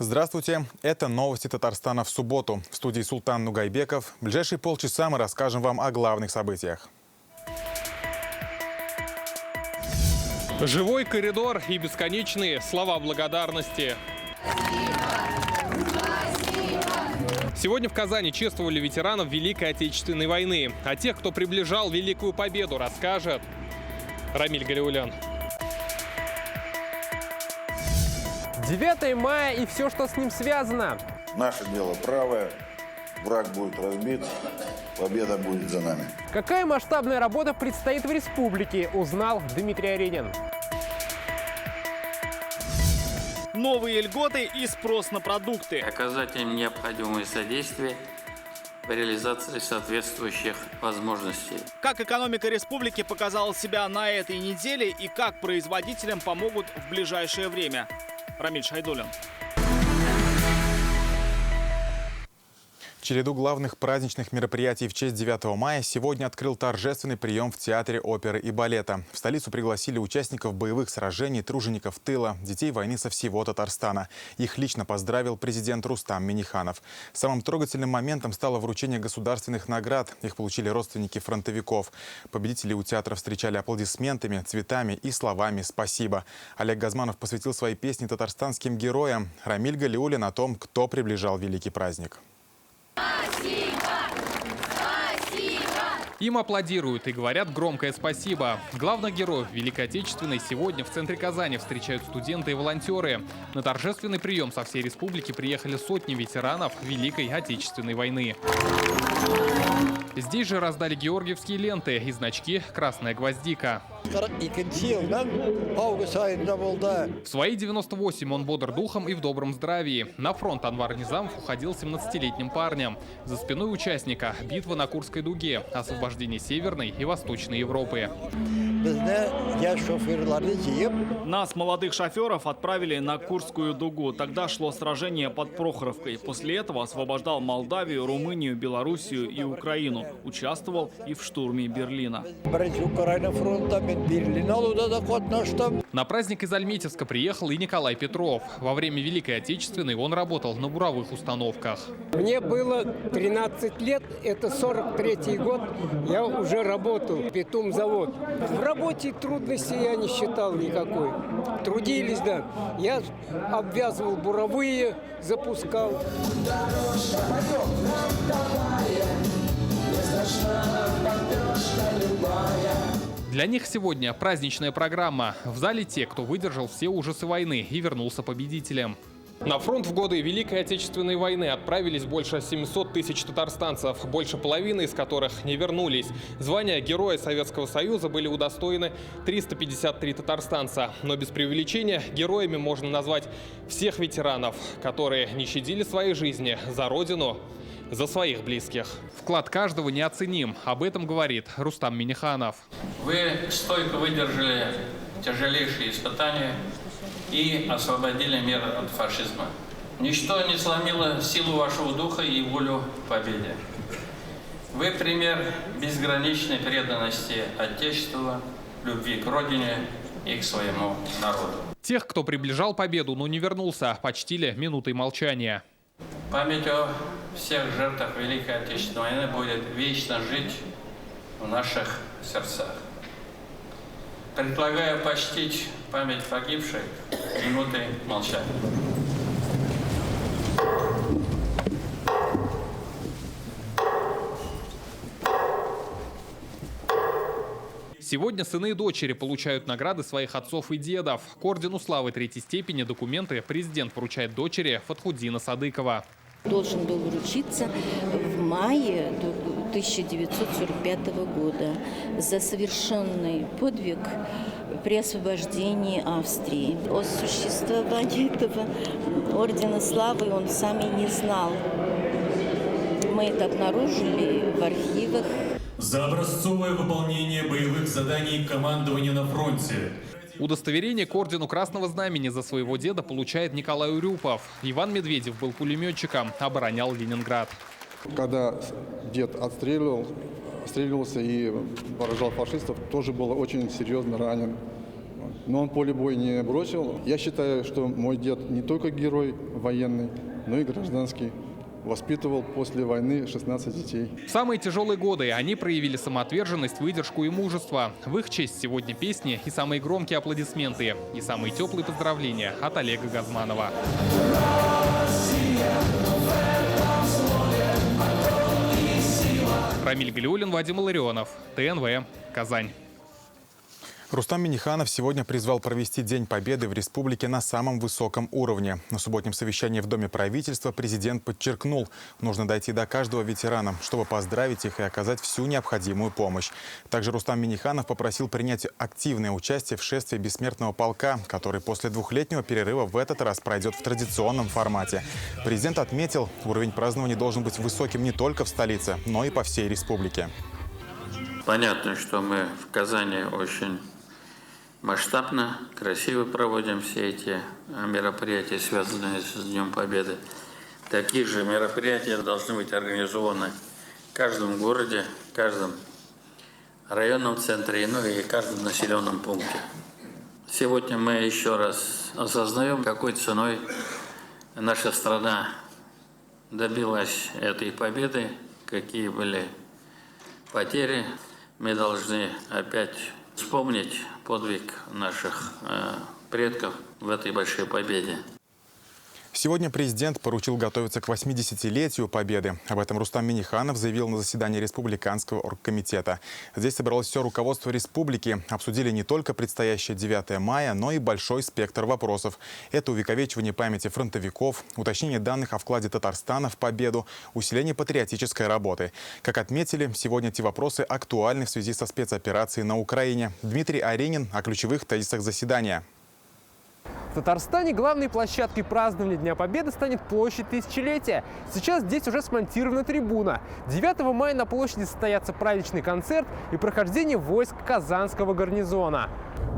Здравствуйте, это новости Татарстана в субботу. В студии Султан Нугайбеков. В ближайшие полчаса мы расскажем вам о главных событиях. Живой коридор и бесконечные слова благодарности. Сегодня в Казани чествовали ветеранов Великой Отечественной войны. А тех, кто приближал Великую Победу, расскажет Рамиль Галиулян. 9 мая и все, что с ним связано. Наше дело правое, враг будет разбит, победа будет за нами. Какая масштабная работа предстоит в республике, узнал Дмитрий Аренин. Новые льготы и спрос на продукты. Оказать им необходимое содействие в реализации соответствующих возможностей. Как экономика республики показала себя на этой неделе и как производителям помогут в ближайшее время. Рамиль Шайдуллин. Череду главных праздничных мероприятий в честь 9 мая сегодня открыл торжественный прием в Театре оперы и балета. В столицу пригласили участников боевых сражений, тружеников тыла, детей войны со всего Татарстана. Их лично поздравил президент Рустам Минниханов. Самым трогательным моментом стало вручение государственных наград. Их получили родственники фронтовиков. Победителей у театра встречали аплодисментами, цветами и словами «спасибо». Олег Газманов посвятил свои песни татарстанским героям. Рамиль Галиулин о том, кто приближал великий праздник. Им аплодируют и говорят громкое спасибо. Главных героев Великой Отечественной сегодня в центре Казани встречают студенты и волонтеры. На торжественный прием со всей республики приехали сотни ветеранов Великой Отечественной войны. Здесь же раздали георгиевские ленты и значки «Красная гвоздика». В свои 98 он бодр духом и в добром здравии. На фронт Анвар Низамов уходил 17-летним парнем. За спиной участника битва на Курской дуге, освобождение Северной и Восточной Европы. Нас, молодых шоферов, отправили на Курскую дугу. Тогда шло сражение под Прохоровкой. После этого освобождал Молдавию, Румынию, Белоруссию и Украину. Участвовал и в штурме Берлина. На праздник из Альметьевска приехал и Николай Петров. Во время Великой Отечественной он работал на буровых установках. Мне было 13 лет, это 43-й год, я уже работал, Петумзавод. В работе трудностей я не считал никакой. Трудились, да. Я обвязывал буровые, запускал. Для них сегодня праздничная программа. В зале те, кто выдержал все ужасы войны и вернулся победителем. На фронт в годы Великой Отечественной войны отправились больше 700 тысяч татарстанцев, больше половины из которых не вернулись. Звания Героя Советского Союза были удостоены 353 татарстанца. Но без преувеличения героями можно назвать всех ветеранов, которые не щадили своей жизни за родину, за своих близких. Вклад каждого неоценим. Об этом говорит Рустам Минниханов. Вы стойко выдержали тяжелейшие испытания и освободили мир от фашизма. Ничто не сломило силу вашего духа и волю к победе. Вы пример безграничной преданности Отечеству, любви к Родине и к своему народу. Тех, кто приближал победу, но не вернулся, почтили минутой молчания. Память о всех жертвах Великой Отечественной войны будет вечно жить в наших сердцах. Предлагаю почтить память погибших минутой молчания. Сегодня сыны и дочери получают награды своих отцов и дедов. К ордену славы 3-й степени документы президент вручает дочери Фатхуддина Садыкова. Должен был вручиться в мае 1945 года за совершенный подвиг при освобождении Австрии. О существовании этого ордена славы он сам и не знал. Мы это обнаружили в архивах. За образцовое выполнение боевых заданий командования на фронте. Удостоверение к ордену Красного Знамени за своего деда получает Николай Урюпов. Иван Медведев был пулеметчиком, оборонял Ленинград. Когда дед отстреливался и поражал фашистов, тоже был очень серьезно ранен. но он поле боя не бросил. Я считаю, что мой дед не только герой военный, но и гражданский. Воспитывал после войны 16 детей. В самые тяжелые годы они проявили самоотверженность, выдержку и мужество. В их честь сегодня песни и самые громкие аплодисменты, и самые теплые поздравления от Олега Газманова. Рамиль Галиуллин, Вадим Ларионов, ТНВ, Казань. Рустам Минниханов сегодня призвал провести День Победы в республике на самом высоком уровне. На субботнем совещании в Доме правительства президент подчеркнул, нужно дойти до каждого ветерана, чтобы поздравить их и оказать всю необходимую помощь. Также Рустам Минниханов попросил принять активное участие в шествии Бессмертного полка, который после двухлетнего перерыва в этот раз пройдет в традиционном формате. Президент отметил, уровень празднования должен быть высоким не только в столице, но и по всей республике. Понятно, что мы в Казани очень масштабно, красиво проводим все эти мероприятия, связанные с Днем Победы. Такие же мероприятия должны быть организованы в каждом городе, в каждом районном центре, ну и в каждом населенном пункте. Сегодня мы еще раз осознаем, какой ценой наша страна добилась этой победы, какие были потери. Мы должны опять вспомнить подвиг наших предков в этой большой победе. Сегодня президент поручил готовиться к 80-летию Победы. Об этом Рустам Минниханов заявил на заседании Республиканского оргкомитета. Здесь собралось все руководство республики. Обсудили не только предстоящее 9 мая, но и большой спектр вопросов. Это увековечивание памяти фронтовиков, уточнение данных о вкладе Татарстана в победу, усиление патриотической работы. Как отметили, сегодня эти вопросы актуальны в связи со спецоперацией на Украине. Дмитрий Аренин о ключевых тезисах заседания. В Татарстане главной площадкой празднования Дня Победы станет площадь Тысячелетия. Сейчас здесь уже смонтирована трибуна. 9 мая на площади состоятся праздничный концерт и прохождение войск Казанского гарнизона.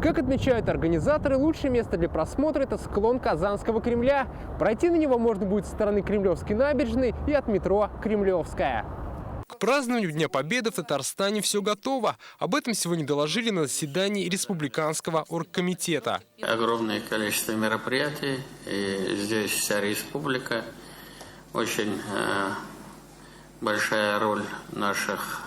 Как отмечают организаторы, лучшее место для просмотра – это склон Казанского Кремля. Пройти на него можно будет со стороны Кремлевской набережной и от метро Кремлевская. К празднованию Дня Победы в Татарстане все готово. Об этом сегодня доложили на заседании Республиканского оргкомитета. Огромное количество мероприятий, и здесь вся республика. Очень большая роль наших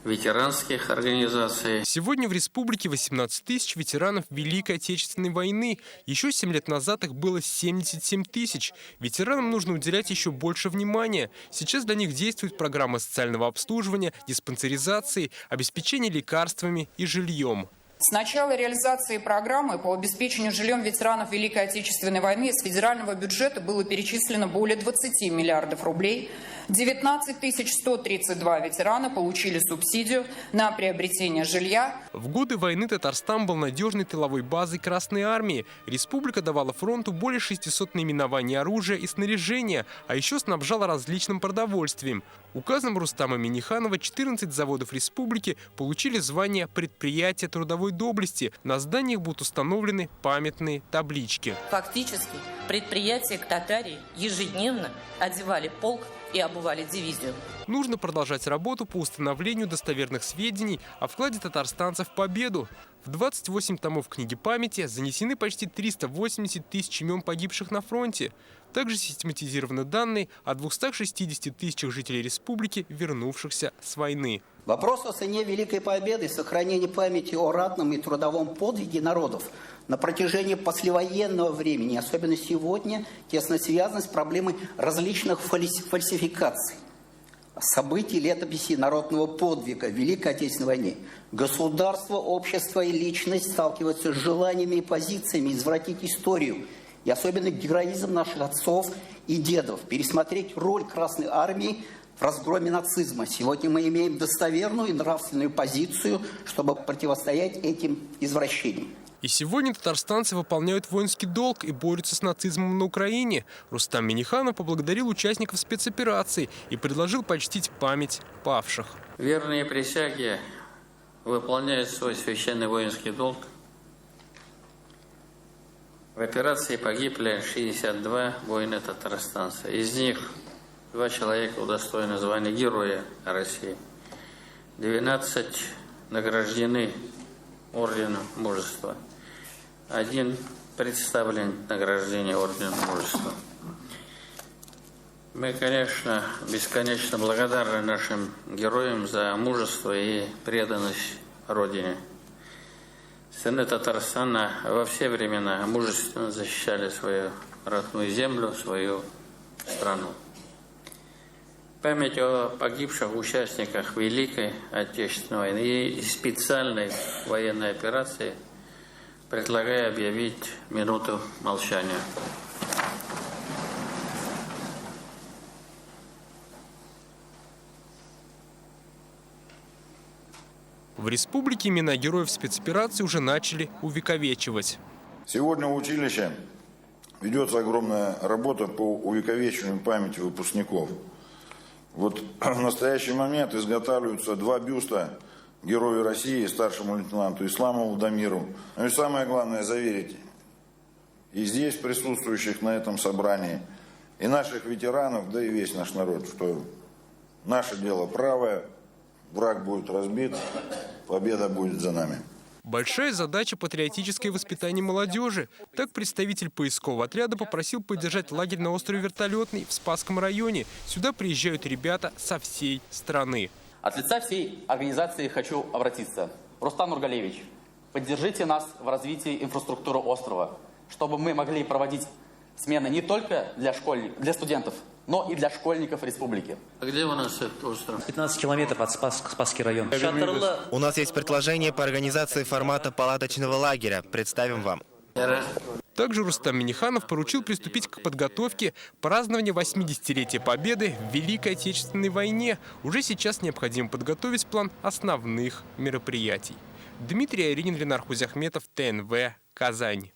ветеранских организаций. Сегодня в республике 18 тысяч ветеранов Великой Отечественной войны. Еще 7 лет назад их было 77 тысяч. Ветеранам нужно уделять еще больше внимания. Сейчас для них действует программа социального обслуживания, диспансеризации, обеспечения лекарствами и жильем. С начала реализации программы по обеспечению жильем ветеранов Великой Отечественной войны из федерального бюджета было перечислено более 20 миллиардов рублей. 19 132 ветерана получили субсидию на приобретение жилья. В годы войны Татарстан был надежной тыловой базой Красной Армии. Республика давала фронту более 600 наименований оружия и снаряжения, а еще снабжала различным продовольствием. Указом Рустама Минниханова 14 заводов республики получили звание предприятия трудовой доблести. На зданиях будут установлены памятные таблички. Фактически предприятия Татарии ежедневно одевали полк и обували дивизию. Нужно продолжать работу по установлению достоверных сведений о вкладе татарстанцев в победу. В 28 томов книги памяти занесены почти 380 тысяч имен погибших на фронте. Также систематизированы данные о 260 тысячах жителей республики, вернувшихся с войны. Вопрос о цене Великой Победы и сохранении памяти о ратном и трудовом подвиге народов на протяжении послевоенного времени, особенно сегодня, тесно связан с проблемой различных фальсификаций событий летописи народного подвига в Великой Отечественной войне. Государство, общество и личность сталкиваются с желаниями и позициями извратить историю, и особенно героизм наших отцов и дедов, пересмотреть роль Красной Армии в разгроме нацизма. Сегодня мы имеем достоверную и нравственную позицию, чтобы противостоять этим извращениям. И сегодня татарстанцы выполняют воинский долг и борются с нацизмом на Украине. Рустам Минниханов поблагодарил участников спецоперации и предложил почтить память павших. Верные присяги выполняют свой священный воинский долг. В операции погибли 62 воина-татарстанца. Из них 2 человека удостоены звания Героя России. 12 награждены орденом Мужества. один представлен награждение Ордена Мужества. Мы, конечно, бесконечно благодарны нашим героям за мужество и преданность Родине. Сыны Татарстана во все времена мужественно защищали свою родную землю, свою страну. Память о погибших участниках Великой Отечественной войны и специальной военной операции предлагаю объявить минуту молчания. В республике имена героев спецоперации уже начали увековечивать. Сегодня в училище ведется огромная работа по увековечиванию памяти выпускников. Вот в настоящий момент изготавливаются 2 бюста Герою России, старшему лейтенанту Исламову Дамиру. Ну и самое главное заверить и здесь присутствующих на этом собрании, и наших ветеранов, да и весь наш народ, что наше дело правое, враг будет разбит, победа будет за нами. Большая задача – патриотическое воспитание молодежи. Так представитель поискового отряда попросил поддержать лагерь на острове Вертолетный в Спасском районе. Сюда приезжают ребята со всей страны. От лица всей организации хочу обратиться. Рустам Нургалевич, поддержите нас в развитии инфраструктуры острова, чтобы мы могли проводить смены не только для студентов, но и для школьников республики. А где у нас этот остров? 15 километров от Спасский район. У нас есть предложение по организации формата палаточного лагеря. Представим вам. Также Рустам Минниханов поручил приступить к подготовке празднования 80-летия Победы в Великой Отечественной войне. Уже сейчас необходимо подготовить план основных мероприятий. Дмитрий Айринин, Ленар Хузяхметов, ТНВ, Казань.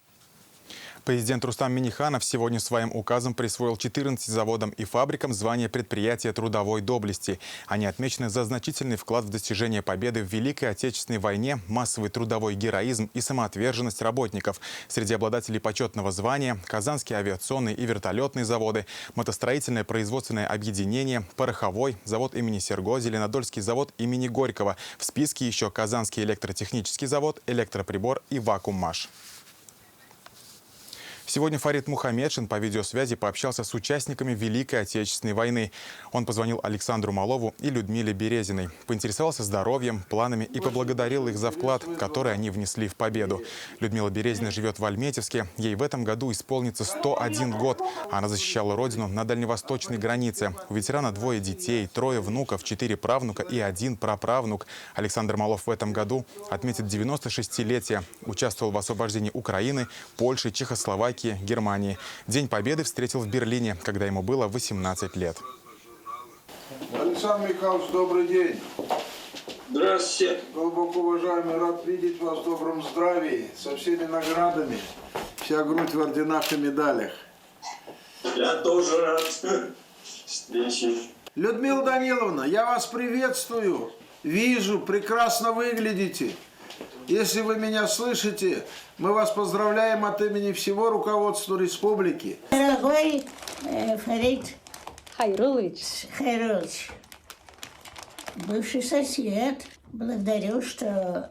Президент Рустам Минниханов сегодня своим указом присвоил 14 заводам и фабрикам звание предприятия трудовой доблести. Они отмечены за значительный вклад в достижение победы в Великой Отечественной войне, массовый трудовой героизм и самоотверженность работников. Среди обладателей почетного звания – Казанские авиационные и вертолетные заводы, мотостроительное производственное объединение, пороховой, завод имени Серго, Зеленодольский завод имени Горького. В списке еще Казанский электротехнический завод, электроприбор и Вакууммаш. Сегодня Фарид Мухамедшин по видеосвязи пообщался с участниками Великой Отечественной войны. Он позвонил Александру Малову и Людмиле Березиной, поинтересовался здоровьем, планами и поблагодарил их за вклад, который они внесли в победу. Людмила Березина живет в Альметьевске. Ей в этом году исполнится 101 год. Она защищала родину на дальневосточной границе. У ветерана 2 детей, 3 внуков, 4 правнука и 1 праправнук. Александр Малов в этом году отметит 96-летие. Участвовал в освобождении Украины, Польши, Чехословакии, Германии. День Победы встретил в Берлине, когда ему было 18 лет. Александр Михайлович, добрый день. Здравствуйте. Глубоко уважаемый, рад видеть вас в добром здравии, со всеми наградами, вся грудь в орденах и медалях. Я тоже рад встрече. Людмила Даниловна, я вас приветствую. Вижу, прекрасно выглядите. Если вы меня слышите, мы вас поздравляем от имени всего руководства республики. Дорогой Фарид Хайрулович, бывший сосед, благодарю, что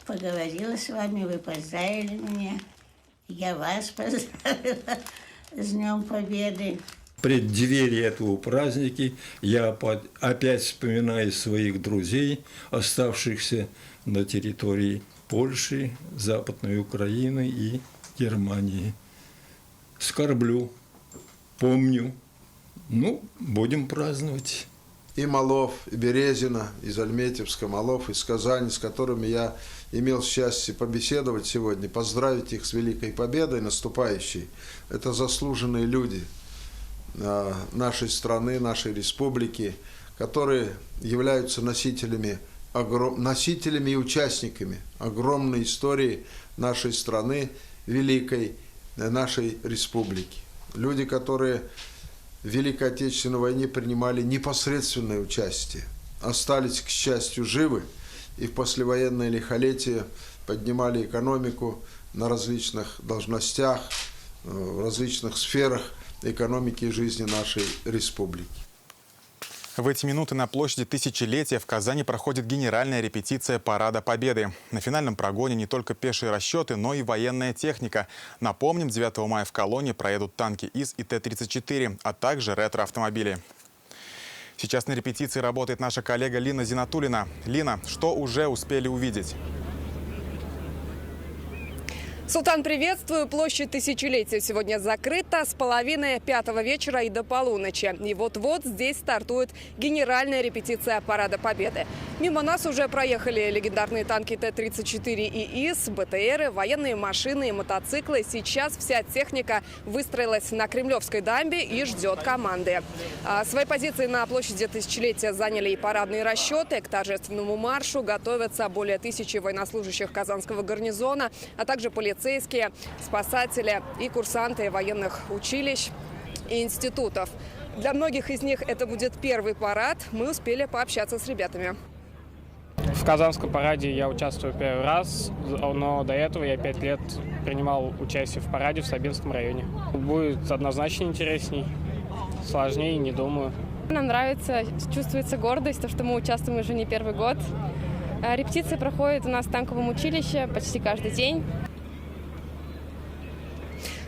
поговорила с вами, вы поздравили меня. Я вас поздравила с Днем Победы. В преддверии этого праздника я опять вспоминаю своих друзей, оставшихся на территории Польши, Западной Украины и Германии. Скорблю, помню. Будем праздновать. И Малов, и Березина из Альметьевска, Малов из Казани, с которыми я имел счастье побеседовать сегодня, поздравить их с Великой Победой наступающей. Это заслуженные люди нашей страны, нашей республики, которые являются носителями и участниками огромной истории нашей страны, великой нашей республики. Люди, которые в Великой Отечественной войне принимали непосредственное участие, остались, к счастью, живы и в послевоенное лихолетие поднимали экономику на различных должностях, в различных сферах экономики и жизни нашей республики. В эти минуты на площади Тысячелетия в Казани проходит генеральная репетиция Парада Победы. На финальном прогоне не только пешие расчеты, но и военная техника. Напомним, 9 мая в колонне проедут танки ИС и Т-34, а также ретро-автомобили. Сейчас на репетиции работает наша коллега Лина Зинатуллина. Лина, что уже успели увидеть? Султан, приветствую. Площадь Тысячелетия сегодня закрыта с половины 5 вечера и до полуночи. И вот-вот здесь стартует генеральная репетиция Парада Победы. Мимо нас уже проехали легендарные танки Т-34 и ИС, БТРы, военные машины и мотоциклы. Сейчас вся техника выстроилась на Кремлевской дамбе и ждет команды. Свои позиции на площади Тысячелетия заняли и парадные расчеты. К торжественному маршу готовятся более 1000 военнослужащих Казанского гарнизона, а также полицейские, спасатели и курсанты военных училищ и институтов. Для многих из них это будет первый парад. Мы успели пообщаться с ребятами. В Казанском параде я участвую первый раз, но до этого я 5 лет принимал участие в параде в Собинском районе. Будет однозначно интересней, сложнее, не думаю. Нам нравится, чувствуется гордость, то, что мы участвуем уже не первый год. Репетиция проходит у нас в танковом училище почти каждый день.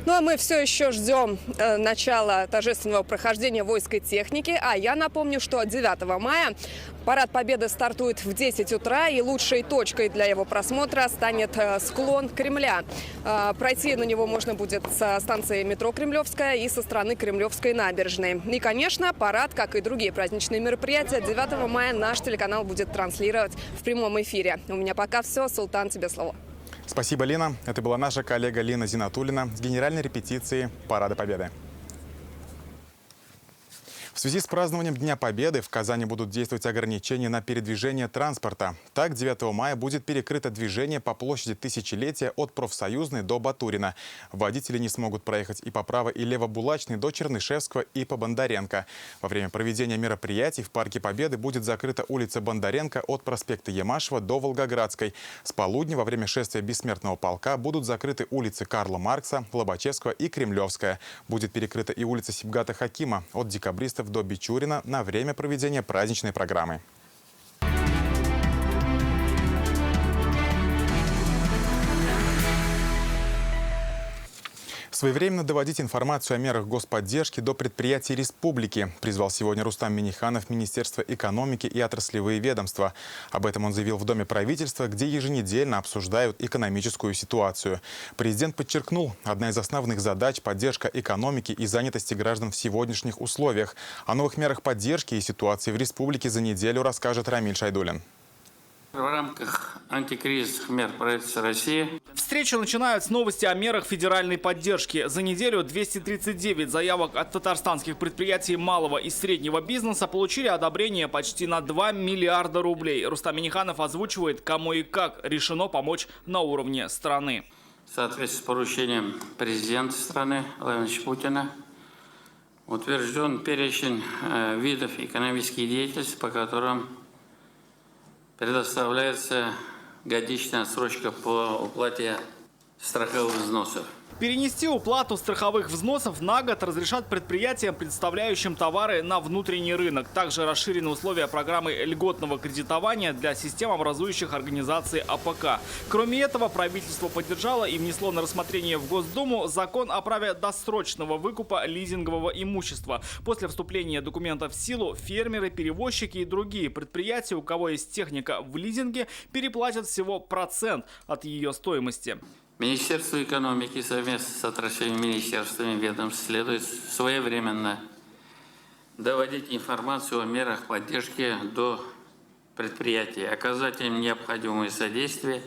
Ну а мы все еще ждем начала торжественного прохождения войск и техники. А я напомню, что 9 мая Парад Победы стартует в 10 утра. И лучшей точкой для его просмотра станет склон Кремля. Пройти на него можно будет со станции метро Кремлевская и со стороны Кремлевской набережной. И, конечно, парад, как и другие праздничные мероприятия, 9 мая наш телеканал будет транслировать в прямом эфире. У меня пока все. Султан, тебе слово. Спасибо, Лина. Это была наша коллега Лина Зинатуллина с генеральной репетиции Парада Победы. В связи с празднованием Дня Победы в Казани будут действовать ограничения на передвижение транспорта. Так, 9 мая будет перекрыто движение по площади Тысячелетия от Профсоюзной до Батурина. Водители не смогут проехать и по Право- и Левобулачной до Чернышевского и по Бондаренко. Во время проведения мероприятий в Парке Победы будет закрыта улица Бондаренко от проспекта Ямашева до Волгоградской. С полудня во время шествия Бессмертного полка будут закрыты улицы Карла Маркса, Лобачевского и Кремлевская. Будет перекрыта и улица Сибгата Хакима от Декабристов до Бичурина на время проведения праздничной программы. Своевременно доводить информацию о мерах господдержки до предприятий республики, призвал сегодня Рустам Минниханов Министерство экономики и отраслевые ведомства. Об этом он заявил в Доме правительства, где еженедельно обсуждают экономическую ситуацию. Президент подчеркнул, одна из основных задач – поддержка экономики и занятости граждан в сегодняшних условиях. О новых мерах поддержки и ситуации в республике за неделю расскажет Рамиль Шайдуллин. В рамках антикризисных мер правительства России. Встречу начинают с новости о мерах федеральной поддержки. За неделю 239 заявок от татарстанских предприятий малого и среднего бизнеса получили одобрение почти на 2 миллиарда рублей. Рустам Минниханов озвучивает, кому и как решено помочь на уровне страны. В соответствии с поручением президента страны Владимира Путина утвержден перечень видов экономической деятельности, по которым предоставляется годичная отсрочка по уплате страховых взносов. Перенести уплату страховых взносов на год разрешат предприятиям, представляющим товары на внутренний рынок. Также расширены условия программы льготного кредитования для системообразующих организаций АПК. Кроме этого, правительство поддержало и внесло на рассмотрение в Госдуму закон о праве досрочного выкупа лизингового имущества. После вступления документов в силу фермеры, перевозчики и другие предприятия, у кого есть техника в лизинге, переплатят всего процент от ее стоимости. Министерство экономики совместно с отраслевыми министерствами и ведомств следует своевременно доводить информацию о мерах поддержки до предприятий, оказать им необходимое содействие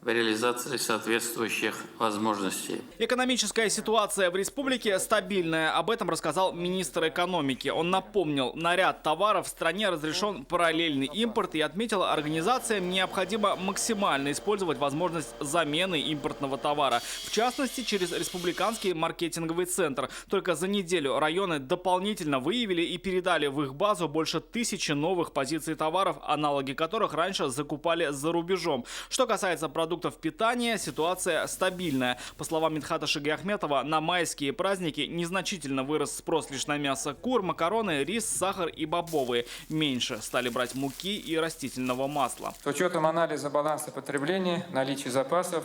в реализации соответствующих возможностей. Экономическая ситуация в республике стабильная. Об этом рассказал министр экономики. Он напомнил, на ряд товаров в стране разрешен параллельный импорт и отметил, организациям необходимо максимально использовать возможность замены импортного товара. В частности, через республиканский маркетинговый центр. Только за неделю районы дополнительно выявили и передали в их базу больше 1000 новых позиций товаров, аналоги которых раньше закупали за рубежом. Что касается продуктов продуктов питания ситуация стабильная. По словам Мидхата Шагиахметова, на майские праздники незначительно вырос спрос лишь на мясо кур, макароны, рис, сахар и бобовые. Меньше стали брать муки и растительного масла. С учетом анализа баланса потребления, наличия запасов,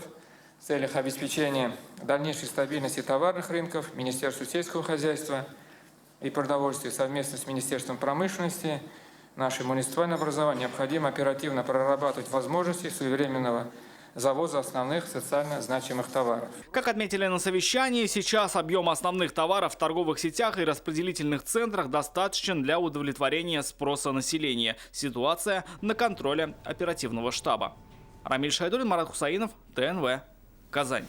в целях обеспечения дальнейшей стабильности товарных рынков, Министерство сельского хозяйства и продовольствия совместно с Министерством промышленности, наше муниципальное образование необходимо оперативно прорабатывать возможности своевременного завоза основных социально значимых товаров. Как отметили на совещании, сейчас объем основных товаров в торговых сетях и распределительных центрах достаточен для удовлетворения спроса населения. Ситуация на контроле оперативного штаба. Рамиль Шайдулин, Марат Хусаинов, ТНВ, Казань.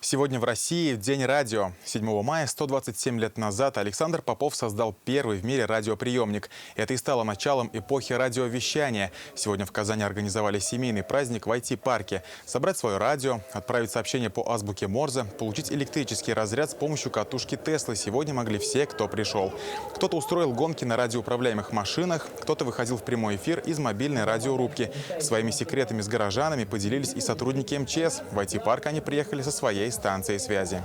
Сегодня в России День радио. 7 мая, 127 лет назад, Александр Попов создал первый в мире радиоприемник. Это и стало началом эпохи радиовещания. Сегодня в Казани организовали семейный праздник в IT-парке. Собрать свое радио, отправить сообщение по азбуке Морзе, получить электрический разряд с помощью катушки Теслы сегодня могли все, кто пришел. Кто-то устроил гонки на радиоуправляемых машинах, кто-то выходил в прямой эфир из мобильной радиорубки. Своими секретами с горожанами поделились и сотрудники МЧС. В IT-парк они приехали со своей станции связи.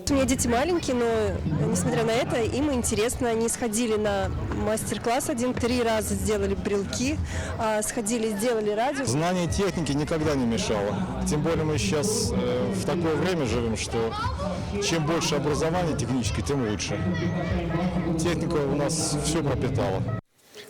У меня дети маленькие, но несмотря на это, им интересно. Они сходили на мастер-класс 3 раза сделали брелки, сходили, сделали радио. Знание техники никогда не мешало. Тем более мы сейчас в такое время живем, что чем больше образования технического, тем лучше. Техника у нас все пропитала.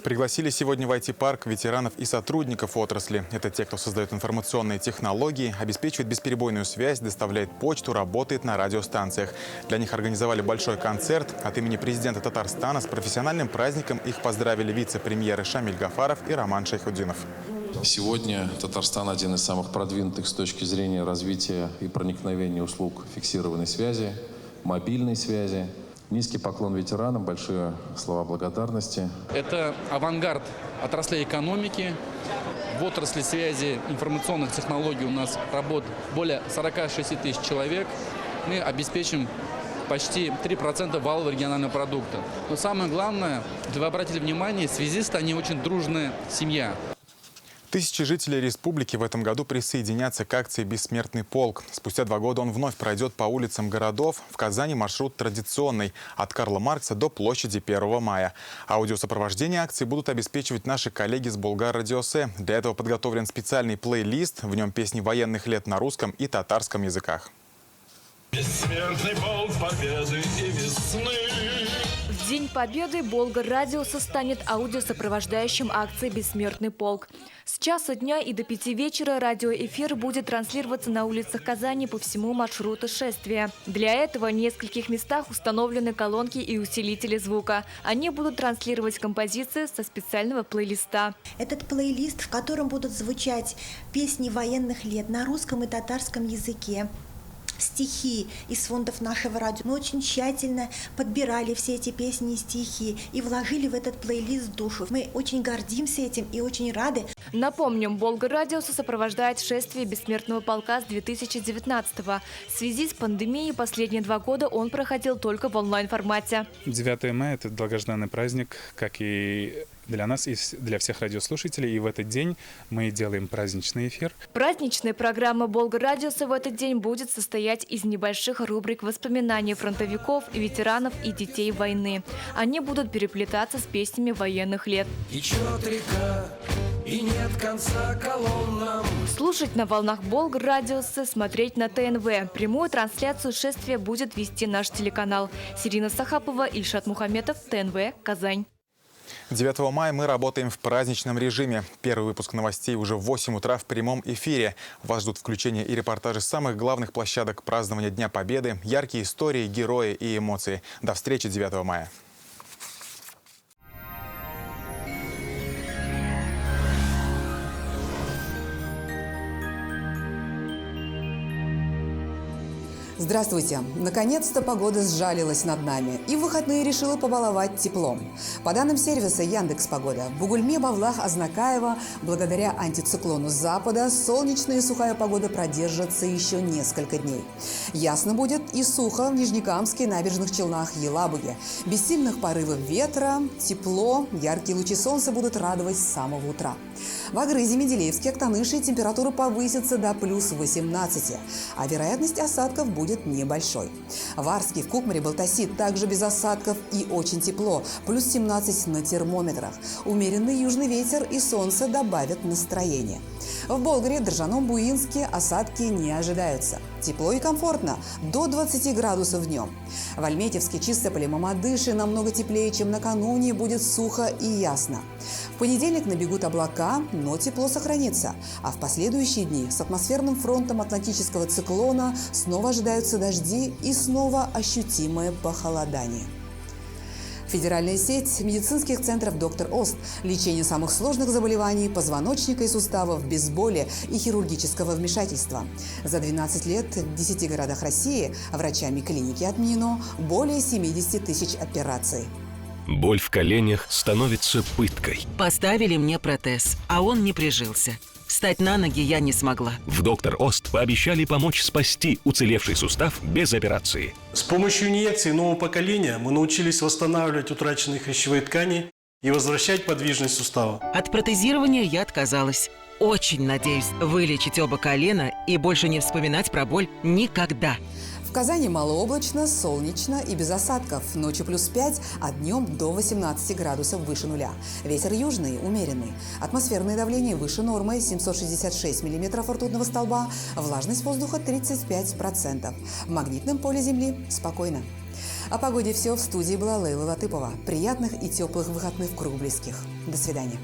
Пригласили сегодня в IT-парк ветеранов и сотрудников отрасли. Это те, кто создает информационные технологии, обеспечивает бесперебойную связь, доставляет почту, работает на радиостанциях. Для них организовали большой концерт. От имени президента Татарстана с профессиональным праздником их поздравили вице-премьеры Шамиль Гафаров и Роман Шайхутдинов. Сегодня Татарстан один из самых продвинутых с точки зрения развития и проникновения услуг фиксированной связи, мобильной связи. Низкий поклон ветеранам, большие слова благодарности. Это авангард отраслей экономики. В отрасли связи информационных технологий у нас работает более 46 тысяч человек. Мы обеспечим почти 3% валового регионального продукта. Но самое главное, вы обратили внимание, связисты, они очень дружная семья. Тысячи жителей республики в этом году присоединятся к акции «Бессмертный полк». Спустя 2 года он вновь пройдет по улицам городов. В Казани маршрут традиционный – от Карла Маркса до площади 1 мая. Аудиосопровождение акции будут обеспечивать наши коллеги с Булгар-радиосе. Для этого подготовлен специальный плейлист. В нем песни военных лет на русском и татарском языках. Бессмертный полк победы и весны. В День Победы Болгар-радиоса станет аудиосопровождающим акции «Бессмертный полк». С часа дня и до 5 вечера радиоэфир будет транслироваться на улицах Казани по всему маршруту шествия. Для этого в нескольких местах установлены колонки и усилители звука. Они будут транслировать композиции со специального плейлиста. Этот плейлист, в котором будут звучать песни военных лет на русском и татарском языке, стихи из фондов нашего радио. Мы очень тщательно подбирали все эти песни и стихи и вложили в этот плейлист душу. Мы очень гордимся этим и очень рады. Напомним, Болгар-радиоса сопровождает шествие Бессмертного полка с 2019-го. В связи с пандемией последние 2 года он проходил только в онлайн-формате. 9 мая – это долгожданный праздник, как и для нас и для всех радиослушателей. И в этот день мы делаем праздничный эфир. Праздничная программа Болгар-радиоса в этот день будет состоять из небольших рубрик воспоминаний фронтовиков, ветеранов и детей войны. Они будут переплетаться с песнями военных лет. Течет река, и нет конца колоннам. Слушать на волнах Болгар-радиоса, смотреть на ТНВ. Прямую трансляцию шествия будет вести наш телеканал. Сирина Сахапова, Ильшат Мухаметов, ТНВ, Казань. 9 мая мы работаем в праздничном режиме. Первый выпуск новостей уже в 8 утра в прямом эфире. Вас ждут включения и репортажи с самых главных площадок празднования Дня Победы, яркие истории, герои и эмоции. До встречи 9 мая. Здравствуйте! Наконец-то погода сжалилась над нами и в выходные решила побаловать теплом. По данным сервиса Яндекс.Погода, в Бугульме, Бавлах, Азнакаево благодаря антициклону с запада солнечная и сухая погода продержится еще несколько дней. Ясно будет и сухо в Нижнекамске, Набережных Челнах, Елабуге. Без сильных порывов ветра, тепло, яркие лучи солнца будут радовать с самого утра. В Агрызе, Менделеевске, Актаныше температура повысится до плюс 18, а вероятность осадков будет небольшой. В Арске, в Кукмаре, Балтаси также без осадков и очень тепло, плюс 17 на термометрах. Умеренный южный ветер и солнце добавят настроение. В Болгаре, Држаном, Буинске осадки не ожидаются. Тепло и комфортно, до 20 градусов днем. В Альметьевске, Чистополе, Мамадыше намного теплее, чем накануне, будет сухо и ясно. В понедельник набегут облака, но тепло сохранится. А в последующие дни с атмосферным фронтом атлантического циклона снова ожидаются дожди и снова ощутимое похолодание. Федеральная сеть медицинских центров «Доктор Ост». Лечение самых сложных заболеваний позвоночника и суставов без боли и хирургического вмешательства. За 12 лет в 10 городах России врачами клиники отменено более 70 тысяч операций. Боль в коленях становится пыткой. Поставили мне протез, а он не прижился. Встать на ноги я не смогла. В «Доктор Ост» пообещали помочь спасти уцелевший сустав без операции. С помощью инъекций нового поколения мы научились восстанавливать утраченные хрящевые ткани и возвращать подвижность сустава. От протезирования я отказалась. Очень надеюсь вылечить оба колена и больше не вспоминать про боль никогда. В Казани малооблачно, солнечно и без осадков. Ночью плюс 5, а днем до 18 градусов выше нуля. Ветер южный, умеренный. Атмосферное давление выше нормы 766 миллиметров ртутного столба. Влажность воздуха 35%. В магнитном поле Земли спокойно. О погоде все. В студии была Лейла Латыпова. Приятных и теплых выходных в круг близких. До свидания.